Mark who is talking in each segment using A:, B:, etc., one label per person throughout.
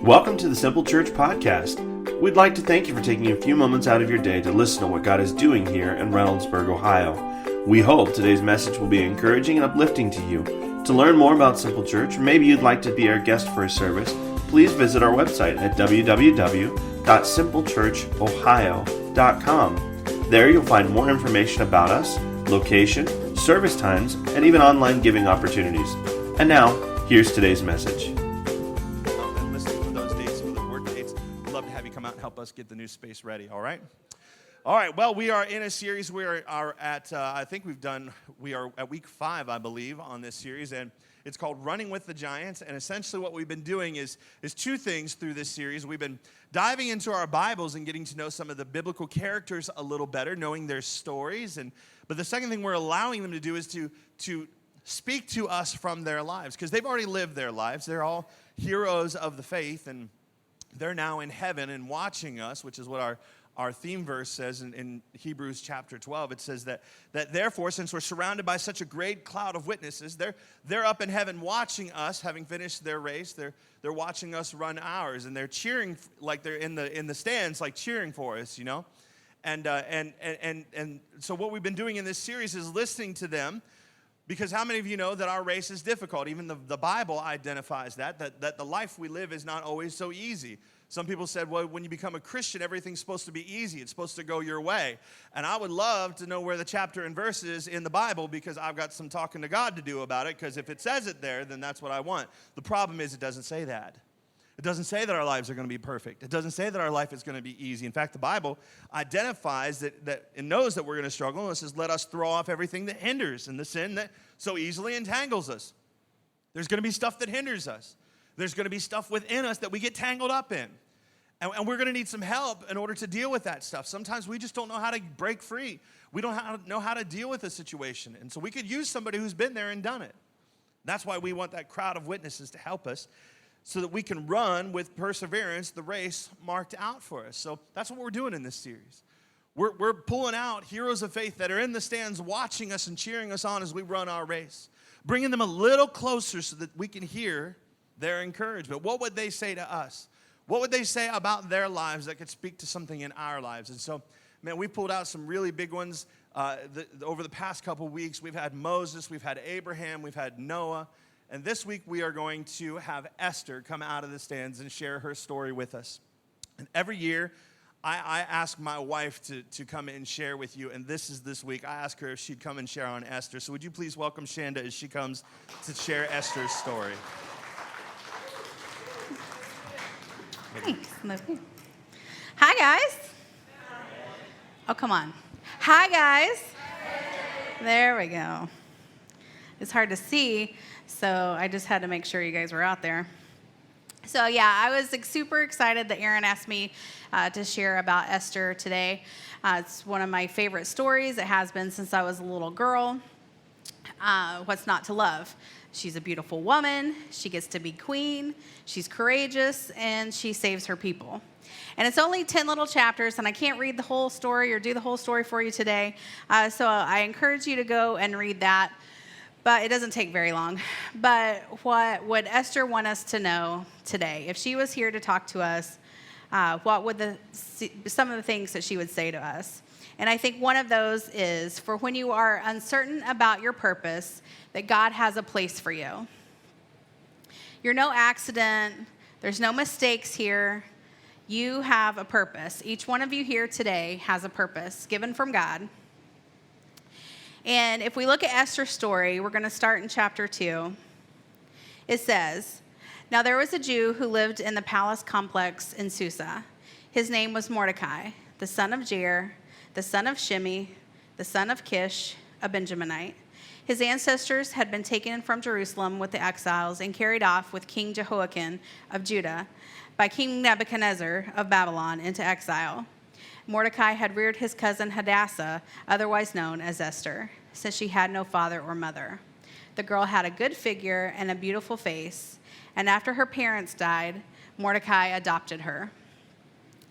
A: Welcome to the Simple Church Podcast. We'd like to thank you for taking a few moments out of your day to listen to what God is doing here in Reynoldsburg, Ohio. We hope today's message will be encouraging and uplifting to you. To learn more about Simple Church, or maybe you'd like to be our guest for a service, please visit our website at www.simplechurchohio.com. There you'll find more information about us, location, service times, and even online giving opportunities. And now, here's today's message.
B: Help us get the new space ready, all right? All right, well, we are in a series. We are at, we are at week 5, I believe, on this series, and it's called Running with the Giants, and essentially what we've been doing is two things through this series. We've been diving into our Bibles and getting to know some of the biblical characters a little better, knowing their stories, but the second thing we're allowing them to do is to speak to us from their lives, because they've already lived their lives. They're all heroes of the faith, and they're now in heaven and watching us, which is what our theme verse says in Hebrews chapter 12. It says that therefore, since we're surrounded by such a great cloud of witnesses, they're up in heaven watching us, having finished their race. They're watching us run ours, and they're cheering like they're in the stands, like cheering for us, you know. And so what we've been doing in this series is listening to them. Because how many of you know that our race is difficult? Even the Bible identifies that the life we live is not always so easy. Some people said, well, when you become a Christian, everything's supposed to be easy. It's supposed to go your way. And I would love to know where the chapter and verse is in the Bible, because I've got some talking to God to do about it, because if it says it there, then that's what I want. The problem is it doesn't say that. It doesn't say that our lives are going to be perfect. It doesn't say that our life is going to be easy. In fact, the Bible identifies that it knows that we're going to struggle, and it says, let us throw off everything that hinders and the sin that so easily entangles us. There's going to be stuff that hinders us. There's going to be stuff within us that we get tangled up in. And we're going to need some help in order to deal with that stuff. Sometimes we just don't know how to break free. We don't know how to deal with a situation. And so we could use somebody who's been there and done it. That's why we want that crowd of witnesses to help us, so that we can run with perseverance the race marked out for us. So that's what we're doing in this series. We're pulling out heroes of faith that are in the stands watching us and cheering us on as we run our race, bringing them a little closer so that we can hear their encouragement. What would they say to us? What would they say about their lives that could speak to something in our lives? And so, man, we pulled out some really big ones over the past couple weeks. We've had Moses, we've had Abraham, we've had Noah. And this week we are going to have Esther come out of the stands and share her story with us. And every year I ask my wife to come and share with you. And this week I asked her if she'd come and share on Esther. So would you please welcome Shanda as she comes to share Esther's story.
C: Thanks. Hi, guys. Oh, come on. Hi, guys. There we go. It's hard to see, so I just had to make sure you guys were out there. So, yeah, I was super excited that Aaron asked me to share about Esther today. It's one of my favorite stories. It has been since I was a little girl. What's not to love? She's a beautiful woman. She gets to be queen. She's courageous, and she saves her people. And it's only 10 little chapters, and I can't read the whole story or do the whole story for you today. So I encourage you to go and read that. But it doesn't take very long. But what would Esther want us to know today? If she was here to talk to us, what would some of the things that she would say to us? And I think one of those is, for when you are uncertain about your purpose, that God has a place for you. You're no accident. There's no mistakes here. You have a purpose. Each one of you here today has a purpose given from God. And if we look at Esther's story, we're going to start in chapter 2. It says, now there was a Jew who lived in the palace complex in Susa. His name was Mordecai, the son of Jair, the son of Shimei, the son of Kish, a Benjaminite. His ancestors had been taken from Jerusalem with the exiles and carried off with King Jehoiakim of Judah by King Nebuchadnezzar of Babylon into exile. Mordecai had reared his cousin Hadassah, otherwise known as Esther, since she had no father or mother. The girl had a good figure and a beautiful face, and after her parents died, Mordecai adopted her.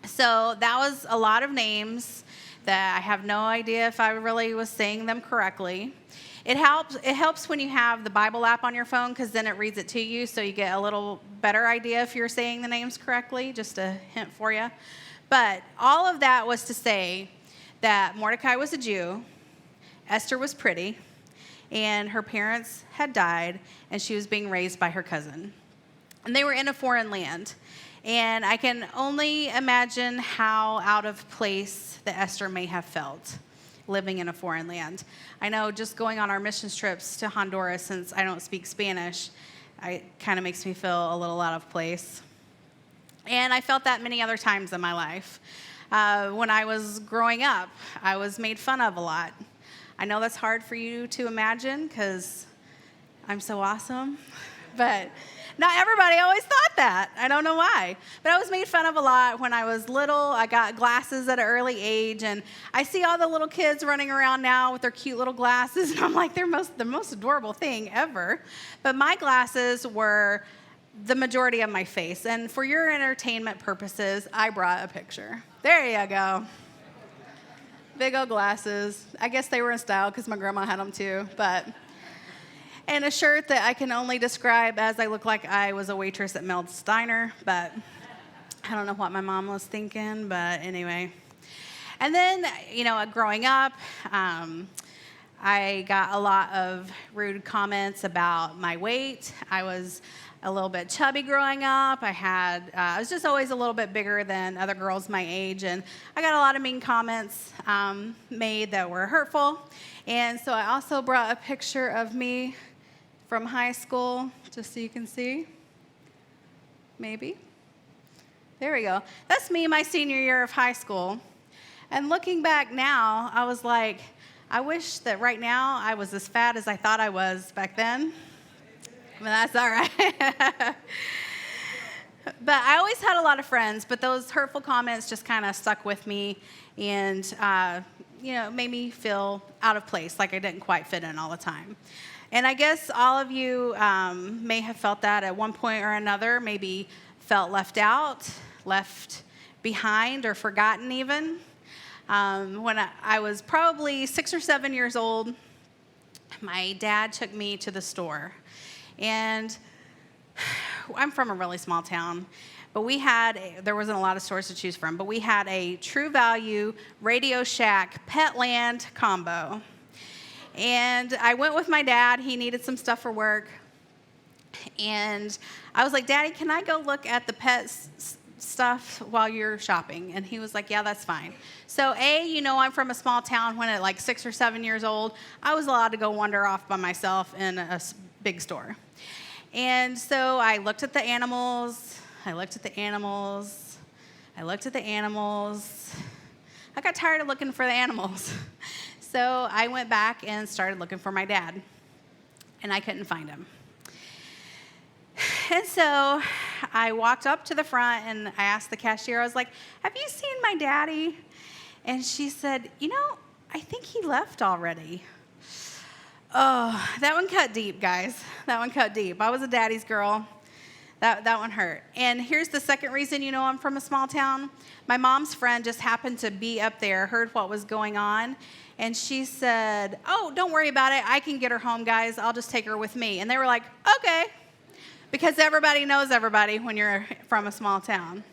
C: So that was a lot of names that I have no idea if I really was saying them correctly. It helps when you have the Bible app on your phone, because then it reads it to you, so you get a little better idea if you're saying the names correctly, just a hint for you. But all of that was to say that Mordecai was a Jew, Esther was pretty, and her parents had died, and she was being raised by her cousin. And they were in a foreign land. And I can only imagine how out of place that Esther may have felt living in a foreign land. I know just going on our missions trips to Honduras, since I don't speak Spanish, it kind of makes me feel a little out of place. And I felt that many other times in my life. When I was growing up, I was made fun of a lot. I know that's hard for you to imagine because I'm so awesome, but not everybody always thought that. I don't know why. But I was made fun of a lot when I was little. I got glasses at an early age, and I see all the little kids running around now with their cute little glasses, and I'm like, they're the most adorable thing ever. But my glasses were the majority of my face, and for your entertainment purposes, I brought a picture. There you go. Big old glasses. I guess they were in style because my grandma had them too, and a shirt that I can only describe as I look like I was a waitress at Mel's Diner, but I don't know what my mom was thinking, but anyway. And then, growing up, I got a lot of rude comments about my weight. I was a little bit chubby growing up. I was just always a little bit bigger than other girls my age, and I got a lot of mean comments made that were hurtful. And so I also brought a picture of me from high school, just so you can see. Maybe. There we go. That's me my senior year of high school. And looking back now, I was like, I wish that right now I was as fat as I thought I was back then. But that's all right. But I always had a lot of friends, but those hurtful comments just kind of stuck with me and, made me feel out of place, like I didn't quite fit in all the time. And I guess all of you may have felt that at one point or another, maybe felt left out, left behind, or forgotten even. When I was probably 6 or 7 years old, my dad took me to the store. And I'm from a really small town, but there wasn't a lot of stores to choose from, but we had a True Value, Radio Shack, Petland combo. And I went with my dad. He needed some stuff for work. And I was like, Daddy, can I go look at the pet stuff while you're shopping? And he was like, yeah, that's fine. So I'm from a small town. When at like 6 or 7 years old, I was allowed to go wander off by myself in a big store. And so I looked at the animals. I got tired of looking for the animals. So I went back and started looking for my dad, and I couldn't find him. And so I walked up to the front, and I asked the cashier, I was like, have you seen my daddy? And she said, I think he left already. Oh, that one cut deep, guys. That one cut deep. I was a daddy's girl. That one hurt. And here's the second reason I'm from a small town. My mom's friend just happened to be up there, heard what was going on, and she said, oh, don't worry about it. I can get her home, guys. I'll just take her with me. And they were like, okay, because everybody knows everybody when you're from a small town.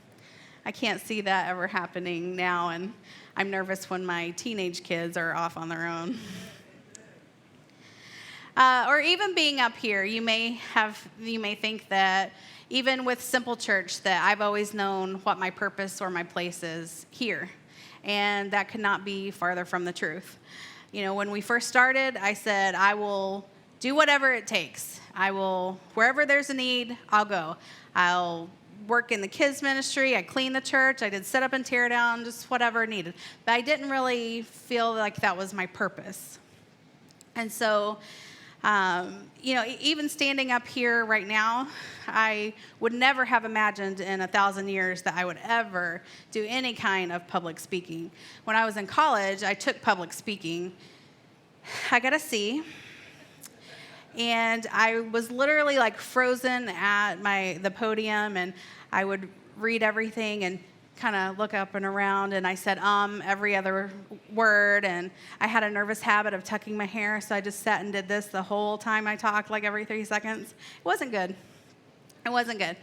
C: I can't see that ever happening now, and I'm nervous when my teenage kids are off on their own. Or even being up here, you may think that even with Simple Church, that I've always known what my purpose or my place is here. And that could not be farther from the truth. When we first started, I said, I will do whatever it takes. Wherever there's a need, I'll go. I'll work in the kids ministry. I clean the church. I did set up and tear down, just whatever needed. But I didn't really feel like that was my purpose. And so, even standing up here right now, I would never have imagined in 1,000 years that I would ever do any kind of public speaking. When I was in college, I took public speaking. I got a C, and I was literally like frozen at the podium, and I would read everything, and kind of look up and around, and I said every other word, and I had a nervous habit of tucking my hair, so I just sat and did this the whole time I talked, like every 3 seconds. It wasn't good. It wasn't good.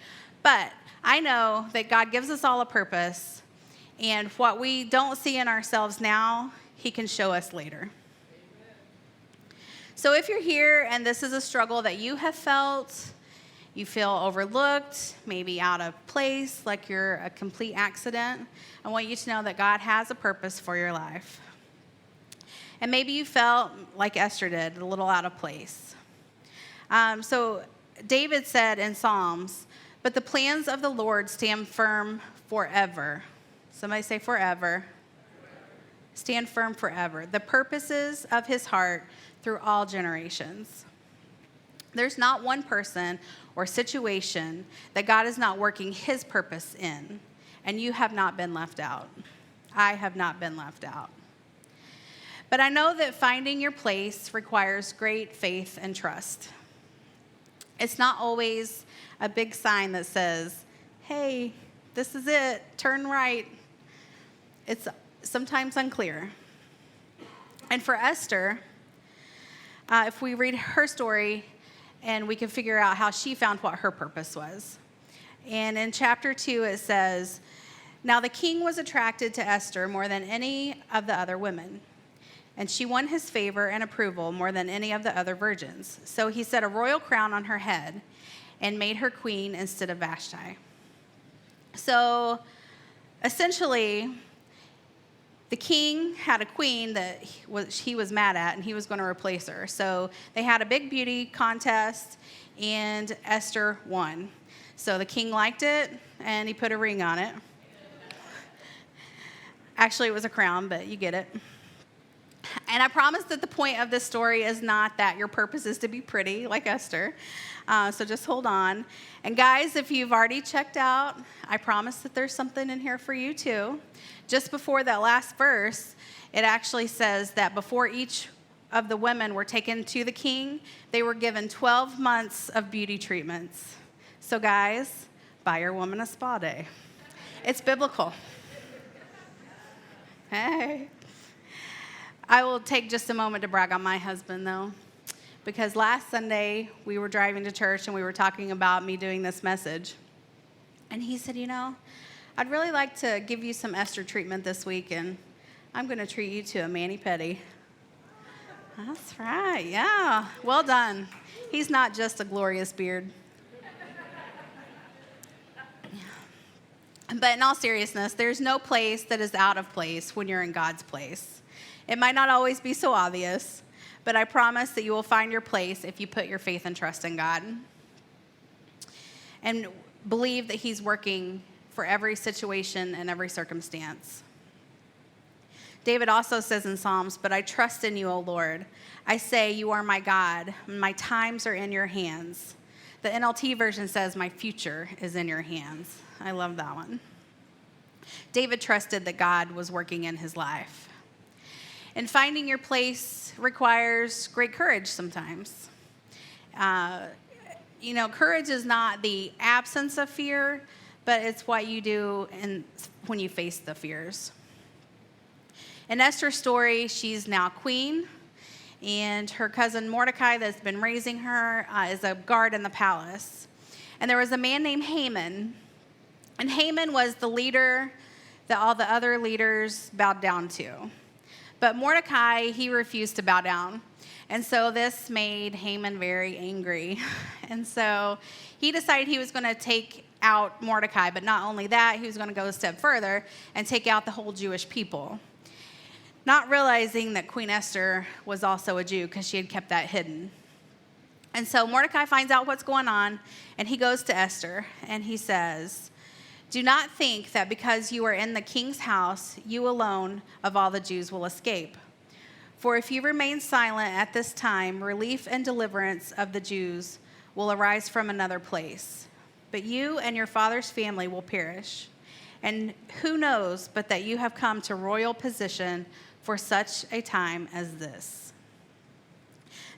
C: But I know that God gives us all a purpose, and what we don't see in ourselves now, he can show us later. So if you're here and this is a struggle that you have felt, you feel overlooked, maybe out of place, like you're a complete accident, I want you to know that God has a purpose for your life. And maybe you felt like Esther did, a little out of place. So David said in Psalms, "But the plans of the Lord stand firm forever." Somebody say forever. Stand firm forever. The purposes of his heart through all generations. There's not one person or situation that God is not working his purpose in, and you have not been left out. I have not been left out. But I know that finding your place requires great faith and trust. It's not always a big sign that says, "Hey, this is it, turn right." It's sometimes unclear. And for Esther, if we read her story, and we can figure out how she found what her purpose was. And in chapter 2, it says, "Now the king was attracted to Esther more than any of the other women, and she won his favor and approval more than any of the other virgins. So he set a royal crown on her head and made her queen instead of Vashti." So essentially, the king had a queen that he was mad at, and he was going to replace her. So they had a big beauty contest, and Esther won. So the king liked it, and he put a ring on it. Actually, it was a crown, but you get it. And I promise that the point of this story is not that your purpose is to be pretty, like Esther. So just hold on. And guys, if you've already checked out, I promise that there's something in here for you too. Just before that last verse, it actually says that before each of the women were taken to the king, they were given 12 months of beauty treatments. So guys, buy your woman a spa day. It's biblical. Hey. I will take just a moment to brag on my husband, though, because last Sunday we were driving to church and we were talking about me doing this message. And he said, "I'd really like to give you some Esther treatment this week, and I'm going to treat you to a mani-pedi." That's right, yeah. Well done. He's not just a glorious beard. But in all seriousness, there's no place that is out of place when you're in God's place. It might not always be so obvious, but I promise that you will find your place if you put your faith and trust in God and believe that he's working for every situation and every circumstance. David also says in Psalms, "But I trust in you, O Lord. I say, you are my God. My times are in your hands." The NLT version says, "My future is in your hands." I love that one. David trusted that God was working in his life. And finding your place requires great courage sometimes. Courage is not the absence of fear, but it's what you do when you face the fears. In Esther's story, she's now queen, and her cousin Mordecai that's been raising her is a guard in the palace. And there was a man named Haman, and Haman was the leader that all the other leaders bowed down to. But Mordecai, he refused to bow down. And so this made Haman very angry. And so he decided he was going to take out Mordecai. But not only that, he was going to go a step further and take out the whole Jewish people. Not realizing that Queen Esther was also a Jew because she had kept that hidden. And so Mordecai finds out what's going on, and he goes to Esther, and he says, "Do not think that because you are in the king's house, you alone of all the Jews will escape. For if you remain silent at this time, relief and deliverance of the Jews will arise from another place. But you and your father's family will perish. And who knows but that you have come to royal position for such a time as this."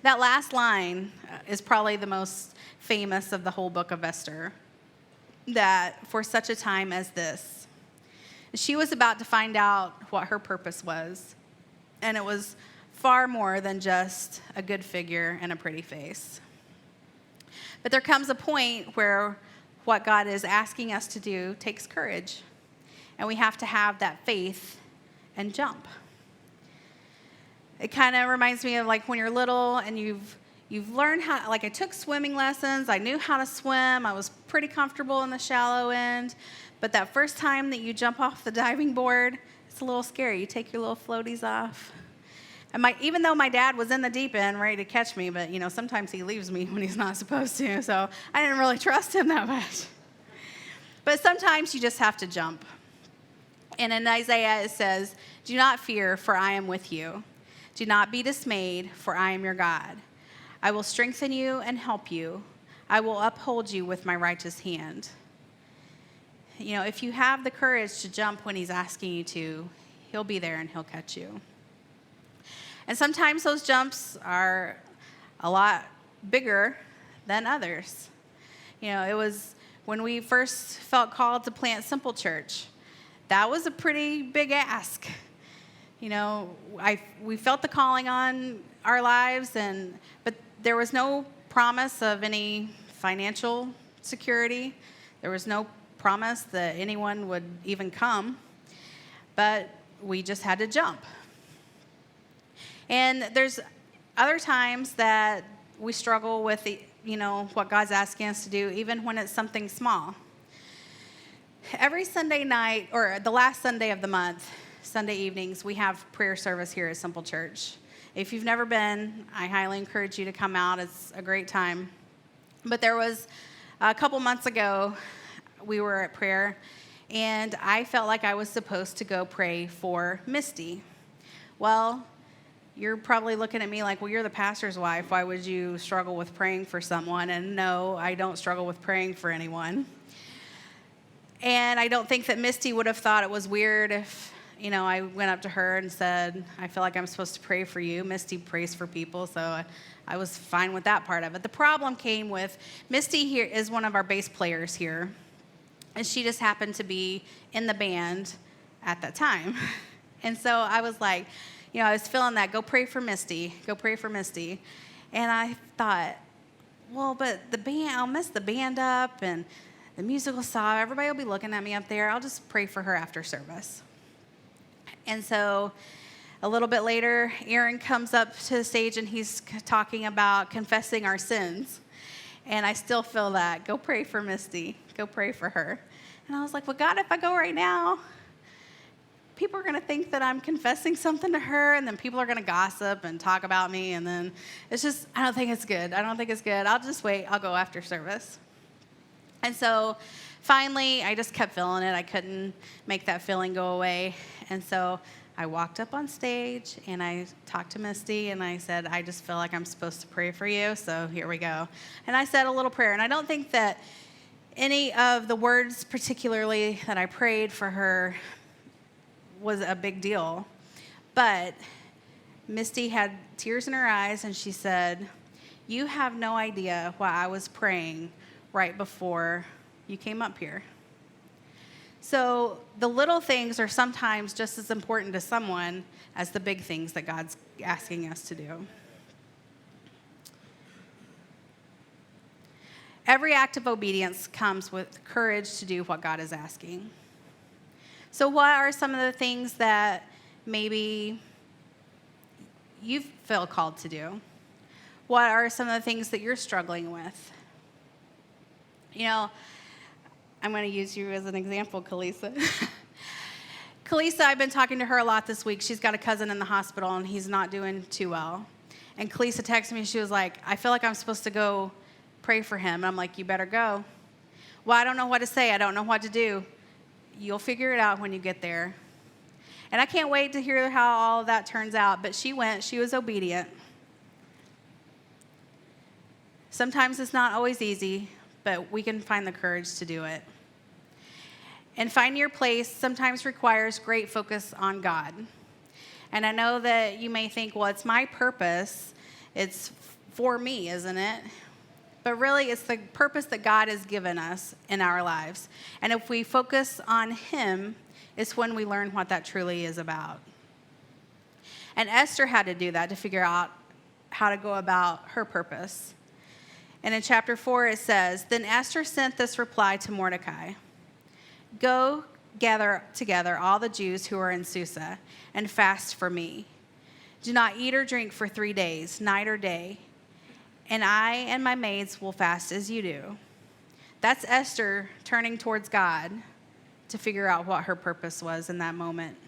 C: That last line is probably the most famous of the whole book of Esther. That for such a time as this. She was about to find out what her purpose was, and it was far more than just a good figure and a pretty face. But there comes a point where what God is asking us to do takes courage, and we have to have that faith and jump. It kind of reminds me of like when you're little and you've learned how, like I took swimming lessons, I knew how to swim, I was pretty comfortable in the shallow end, but that first time that you jump off the diving board, it's a little scary. You take your little floaties off. And even though my dad was in the deep end ready to catch me, but sometimes he leaves me when he's not supposed to, so I didn't really trust him that much. But sometimes you just have to jump. And in Isaiah it says, "Do not fear, for I am with you. Do not be dismayed, for I am your God. I will strengthen you and help you. I will uphold you with my righteous hand." If you have the courage to jump when he's asking you to, he'll be there and he'll catch you. And sometimes those jumps are a lot bigger than others. It was when we first felt called to plant Simple Church. That was a pretty big ask. We felt the calling on our lives, but there was no promise of any financial security. There was no promise that anyone would even come, but we just had to jump. And there's other times that we struggle with what God's asking us to do, even when it's something small. Every Sunday night, or the last Sunday of the month, Sunday evenings, we have prayer service here at Simple Church. If you've never been, I highly encourage you to come out. It's a great time. But there was a couple months ago, we were at prayer, and I felt like I was supposed to go pray for Misty. Well, you're probably looking at me like, well, you're the pastor's wife. Why would you struggle with praying for someone? And no, I don't struggle with praying for anyone. And I don't think that Misty would have thought it was weird if, I went up to her and said, I feel like I'm supposed to pray for you. Misty prays for people, so I was fine with that part of it. The problem came with Misty here is one of our bass players here, and she just happened to be in the band at that time. And so I was like, I was feeling that, go pray for Misty, go pray for Misty. And I thought, well, but the band, I'll mess the band up, and the music will stop. Everybody will be looking at me up there. I'll just pray for her after service. And so a little bit later, Aaron comes up to the stage, and he's talking about confessing our sins. And I still feel that, go pray for Misty, go pray for her. And I was like, well, God, if I go right now, people are going to think that I'm confessing something to her, and then people are going to gossip and talk about me, and then it's just, I don't think it's good. I'll just wait. I'll go after service. And so finally, I just kept feeling it. I couldn't make that feeling go away. And so I walked up on stage, and I talked to Misty, and I said, I just feel like I'm supposed to pray for you, so here we go. And I said a little prayer, and I don't think that any of the words particularly that I prayed for her was a big deal. But Misty had tears in her eyes, and she said, you have no idea what I was praying right before you came up here. So the little things are sometimes just as important to someone as the big things that God's asking us to do. Every act of obedience comes with courage to do what God is asking. So what are some of the things that maybe you feel called to do? What are some of the things that you're struggling with? I'm going to use you as an example, Kalisa. Kalisa, I've been talking to her a lot this week. She's got a cousin in the hospital, and he's not doing too well. And Kalisa texted me. She was like, I feel like I'm supposed to go pray for him. And I'm like, you better go. Well, I don't know what to say. I don't know what to do. You'll figure it out when you get there. And I can't wait to hear how all of that turns out. But she went. She was obedient. Sometimes it's not always easy, but we can find the courage to do it. And finding your place sometimes requires great focus on God. And I know that you may think, well, it's my purpose. It's for me, isn't it? But really, it's the purpose that God has given us in our lives. And if we focus on Him It's when we learn what that truly is about. And Esther had to do that to figure out how to go about her purpose. And in chapter 4, it says, "Then Esther sent this reply to Mordecai. Go gather together all the Jews who are in Susa and fast for me. Do not eat or drink for 3 days, night or day. And I and my maids will fast as you do." That's Esther turning towards God to figure out what her purpose was in that moment.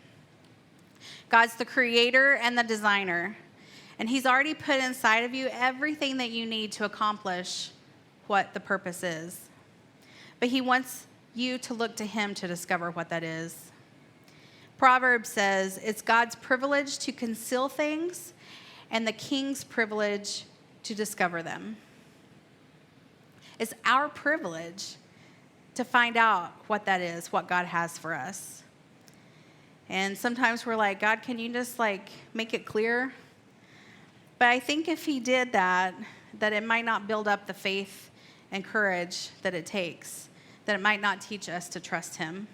C: God's the creator and the designer, and he's already put inside of you everything that you need to accomplish what the purpose is. But he wants you to look to him to discover what that is. Proverbs says it's God's privilege to conceal things and the king's privilege to discover them. It's our privilege to find out what that is, what God has for us. And sometimes we're like, God, can you just make it clear? But I think if he did that it might not build up the faith and courage that it takes, that it might not teach us to trust him.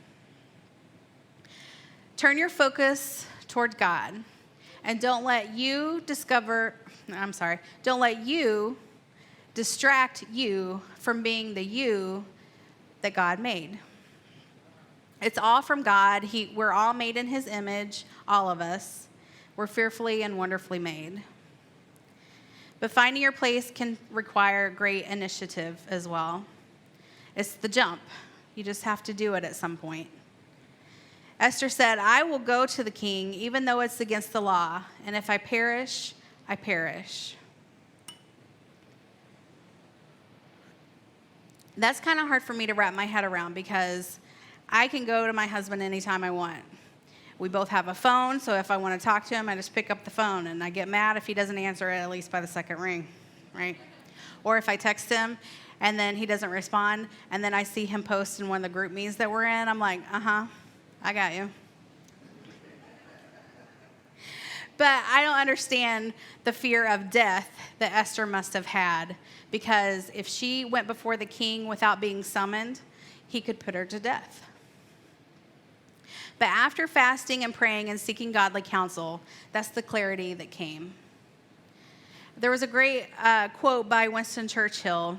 C: Turn your focus toward God and don't let you distract you from being the you that God made. It's all from God. We're all made in his image, all of us. We're fearfully and wonderfully made. But finding your place can require great initiative as well. It's the jump. You just have to do it at some point. Esther said, "I will go to the king, even though it's against the law, and if I perish, I perish." That's kind of hard for me to wrap my head around because I can go to my husband anytime I want. We both have a phone, so if I want to talk to him, I just pick up the phone, and I get mad if he doesn't answer it at least by the second ring, right? Or if I text him, and then he doesn't respond, and then I see him post in one of the group meetings that we're in, I'm like, I got you. But I don't understand the fear of death that Esther must have had, because if she went before the king without being summoned, he could put her to death. But after fasting and praying and seeking godly counsel, that's the clarity that came. There was a great quote by Winston Churchill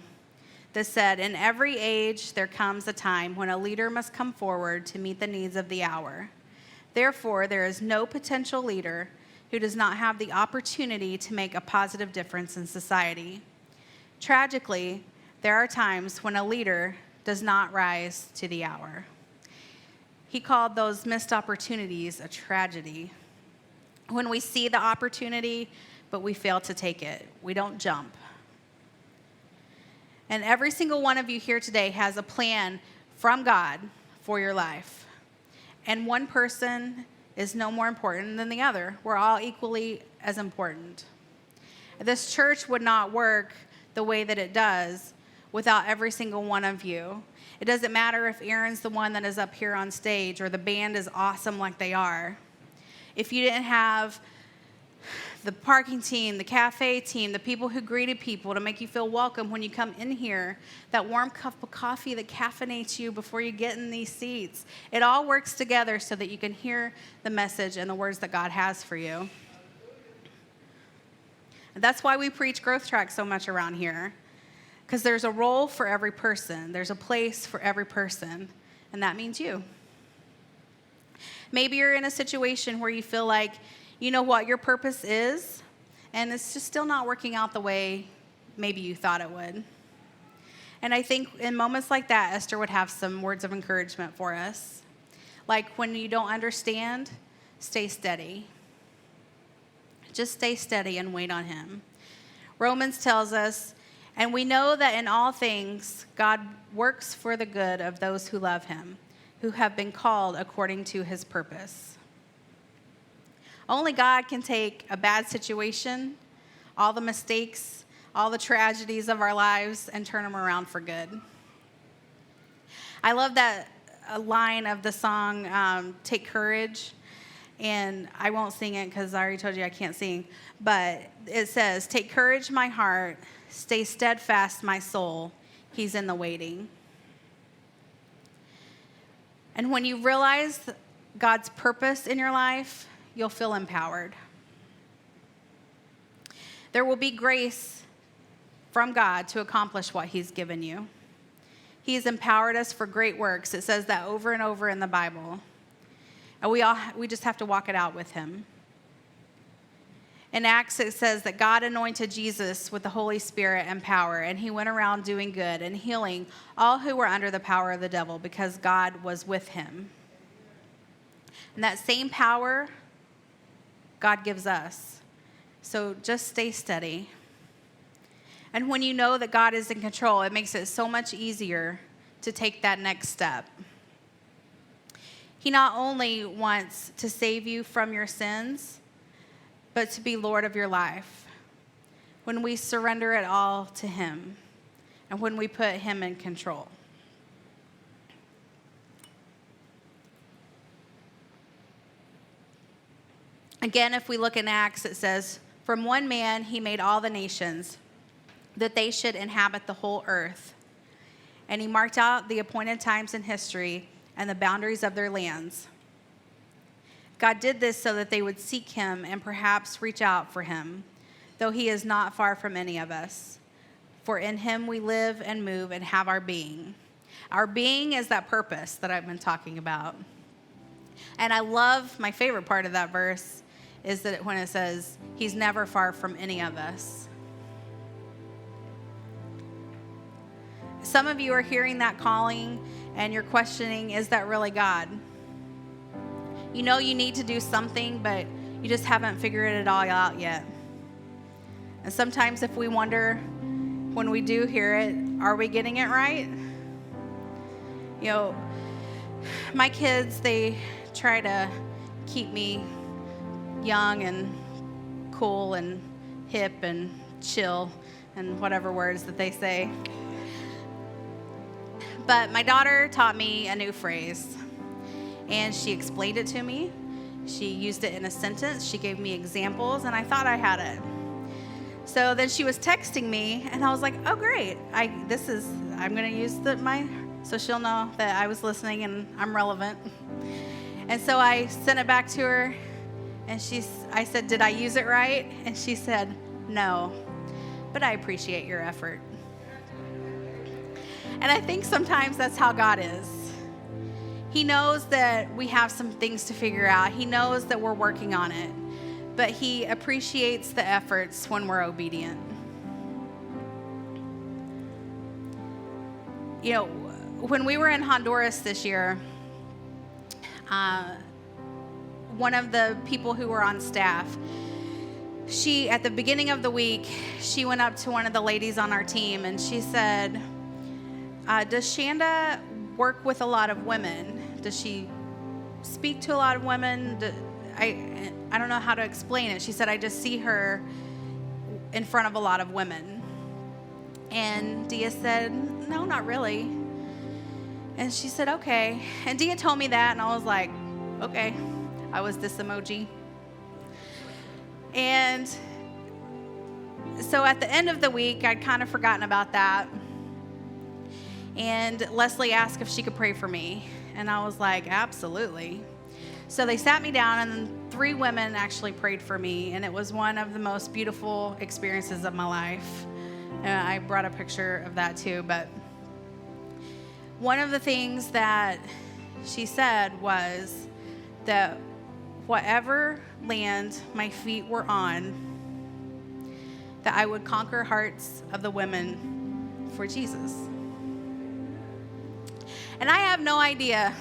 C: that said, "In every age there comes a time when a leader must come forward to meet the needs of the hour. Therefore, there is no potential leader who does not have the opportunity to make a positive difference in society. Tragically, there are times when a leader does not rise to the hour." He called those missed opportunities a tragedy. When we see the opportunity, but we fail to take it, we don't jump. And every single one of you here today has a plan from God for your life. And one person is no more important than the other. We're all equally as important. This church would not work the way that it does without every single one of you. It doesn't matter if Aaron's the one that is up here on stage or the band is awesome like they are. If you didn't have the parking team, the cafe team, the people who greeted people to make you feel welcome when you come in here, that warm cup of coffee that caffeinates you before you get in these seats, it all works together so that you can hear the message and the words that God has for you. And that's why we preach Growth Track so much around here, because there's a role for every person. There's a place for every person, and that means you. Maybe you're in a situation where you feel like you know what your purpose is, and it's just still not working out the way maybe you thought it would. And I think in moments like that, Esther would have some words of encouragement for us. Like, when you don't understand, stay steady. Just stay steady and wait on him. Romans tells us, "And we know that in all things God works for the good of those who love him, who have been called according to his purpose." Only God can take a bad situation, all the mistakes, all the tragedies of our lives, and turn them around for good. I love that line of the song, Take Courage. And I won't sing it because I already told you I can't sing. But it says, "Take courage, my heart. Stay steadfast, my soul. He's in the waiting." And when you realize God's purpose in your life, you'll feel empowered. There will be grace from God to accomplish what he's given you. He's empowered us for great works. It says that over and over in the Bible. And we just have to walk it out with him. In Acts, it says that God anointed Jesus with the Holy Spirit and power, and he went around doing good and healing all who were under the power of the devil because God was with him. And that same power, God gives us. So just stay steady. And when you know that God is in control, it makes it so much easier to take that next step. He not only wants to save you from your sins, but to be Lord of your life. When we surrender it all to him, and when we put him in control. Again, if we look in Acts, it says, from one man he made all the nations, that they should inhabit the whole earth. And he marked out the appointed times in history and the boundaries of their lands. God did this so that they would seek him and perhaps reach out for him, though he is not far from any of us. For in him we live and move and have our being. Our being is that purpose that I've been talking about. And I love, my favorite part of that verse is that when it says, he's never far from any of us. Some of you are hearing that calling and you're questioning, is that really God? You know you need to do something, but you just haven't figured it all out yet. And sometimes if we wonder, when we do hear it, are we getting it right? You know, my kids, they try to keep me young and cool and hip and chill and whatever words that they say. But my daughter taught me a new phrase, and she explained it to me. She used it in a sentence. She gave me examples, and I thought I had it. So then she was texting me, and I was like, oh, great. I'm going to use so she'll know that I was listening and I'm relevant. And so I sent it back to her, and I said, did I use it right? And she said, no, but I appreciate your effort. And I think sometimes that's how God is. He knows that we have some things to figure out. He knows that we're working on it. But he appreciates the efforts when we're obedient. You know, when we were in Honduras this year, one of the people who were on staff, at the beginning of the week, she went up to one of the ladies on our team and she said, does Shanda work with a lot of women? Does she speak to a lot of women? I don't know how to explain it. She said, I just see her in front of a lot of women. And Dia said, no, not really. And she said, okay. And Dia told me that, and I was like, okay. I was this emoji. And so at the end of the week, I'd kind of forgotten about that. And Leslie asked if she could pray for me. And I was like, absolutely. So they sat me down, and 3 women actually prayed for me. And it was one of the most beautiful experiences of my life. And I brought a picture of that too. But one of the things that she said was that whatever land my feet were on, that I would conquer hearts of the women for Jesus. And I have no idea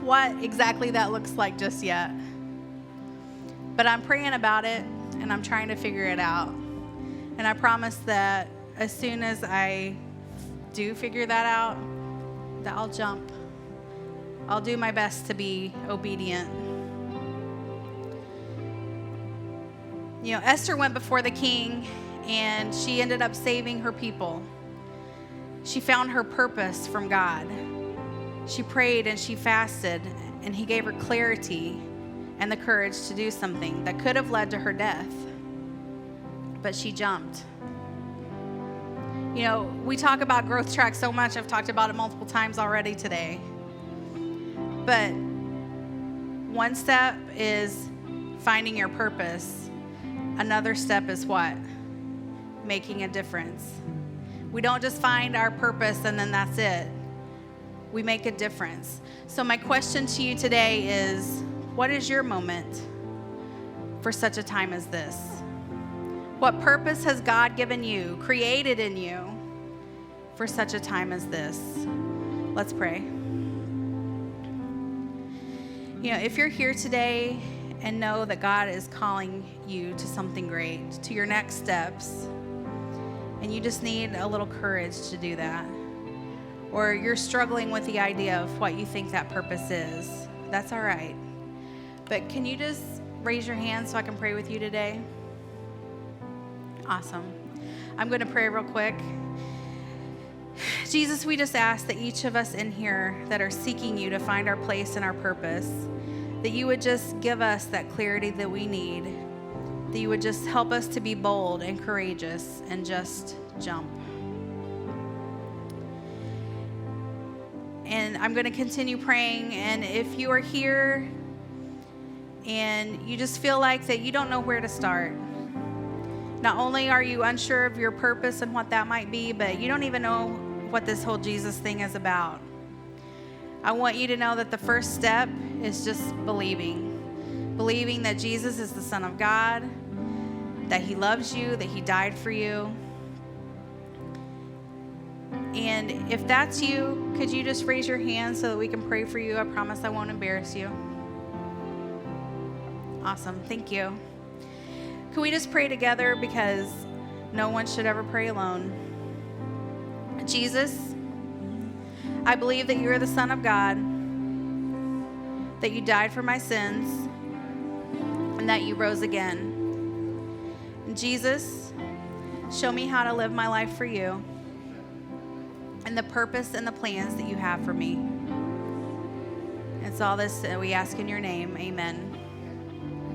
C: what exactly that looks like just yet. But I'm praying about it, and I'm trying to figure it out. And I promise that as soon as I do figure that out, that I'll jump. I'll do my best to be obedient. You know, Esther went before the king, and she ended up saving her people. She found her purpose from God. She prayed and she fasted, and he gave her clarity and the courage to do something that could have led to her death. But she jumped. You know, we talk about growth track so much. I've talked about it multiple times already today. But one step is finding your purpose. Another step is what? Making a difference. We don't just find our purpose and then that's it. We make a difference. So my question to you today is, what is your moment for such a time as this? What purpose has God given you, created in you for such a time as this? Let's pray. If you're here today and know that God is calling you to something great, to your next steps, and you just need a little courage to do that, or you're struggling with the idea of what you think that purpose is, that's all right. But can you just raise your hand so I can pray with you today? Awesome. I'm going to pray real quick. Jesus, we just ask that each of us in here that are seeking you to find our place and our purpose, that you would just give us that clarity that we need, that you would just help us to be bold and courageous and just jump. And I'm going to continue praying, and if you are here and you just feel like that you don't know where to start, not only are you unsure of your purpose and what that might be, but you don't even know what this whole Jesus thing is about, I want you to know that the first step is just believing that Jesus is the Son of God, that he loves you, that he died for you. And if that's you, could you just raise your hand so that we can pray for you? I promise I won't embarrass you. Awesome. Thank you. Can we just pray together, because no one should ever pray alone? Jesus, I believe that you are the Son of God, that you died for my sins, and that you rose again. And Jesus, show me how to live my life for you and the purpose and the plans that you have for me. It's all this that we ask in your name. Amen.